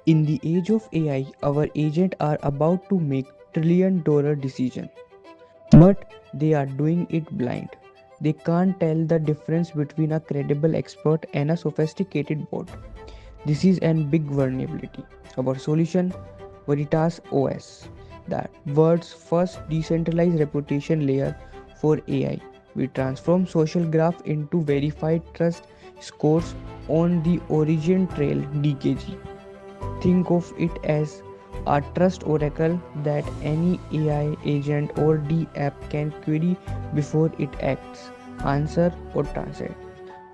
In the age of AI, our agents are about to make trillion-dollar decisions, but they are doing it blind. They can't tell the difference between a credible expert and a sophisticated bot. This is a big vulnerability. Our solution, Veritas OS, the world's first decentralized reputation layer for AI. We transform social graph into verified trust scores on the origin trail DKG. Think of it as a trust oracle that any AI agent or D app can query before it acts, answer, or translate.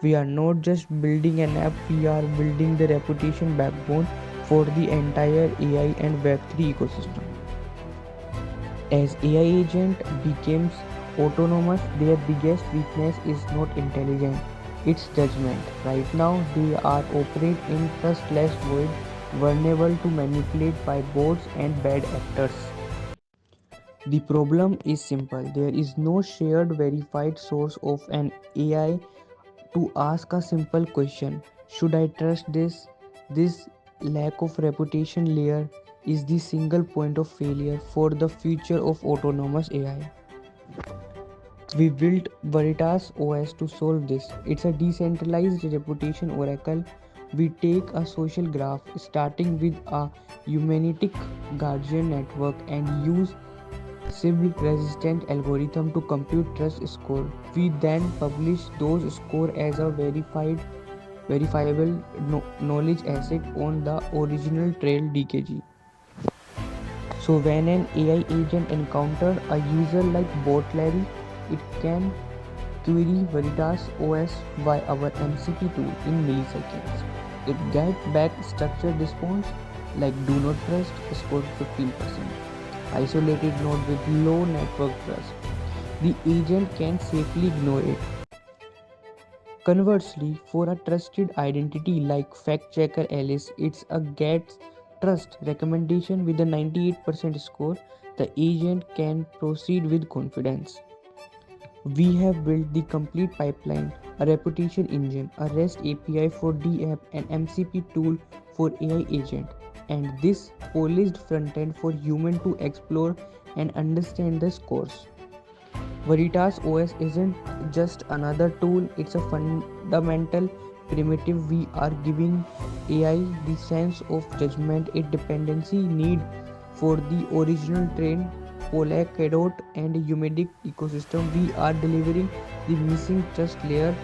We are not just building an app, we are building the reputation backbone for the entire AI and Web3 ecosystem. As AI agent becomes autonomous, their biggest weakness is not intelligence, it's judgment. Right now, they are operate in trustless void, vulnerable to manipulate by bots and bad actors. The problem is simple. There is no shared verified source of an AI to ask a simple question: should I trust this? This lack of reputation layer is the single point of failure for the future of autonomous AI. We built Veritas OS to solve this. It's a decentralized reputation oracle. We take a social graph starting with a humanistic Gaussian network and use Sybil resistant algorithm to compute trust score. We then publish those score as a verifiable knowledge asset on the original trail DKG. So when an AI agent encounters a user like bot Larry, it can query Veritas OS by our MCP tool in milliseconds. It gets back structured response like do not trust score 15%. Isolated node with low network trust. The agent can safely ignore it. Conversely, for a trusted identity like fact checker Alice, it's a get trust recommendation with a 98% score. The agent can proceed with confidence. We have built the complete pipeline, a reputation engine, a REST API for DApp, an MCP tool for AI agent, and this polished frontend for human to explore and understand the scores. Veritas OS isn't just another tool, it's a fundamental primitive. We are giving AI the sense of judgment it dependency need for the original train, Polkadot and Humadic ecosystem. We are delivering the missing trust layer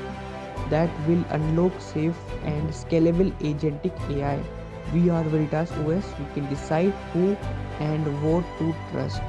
that will unlock safe and scalable agentic AI. We are Veritas OS. We can decide who and what to trust.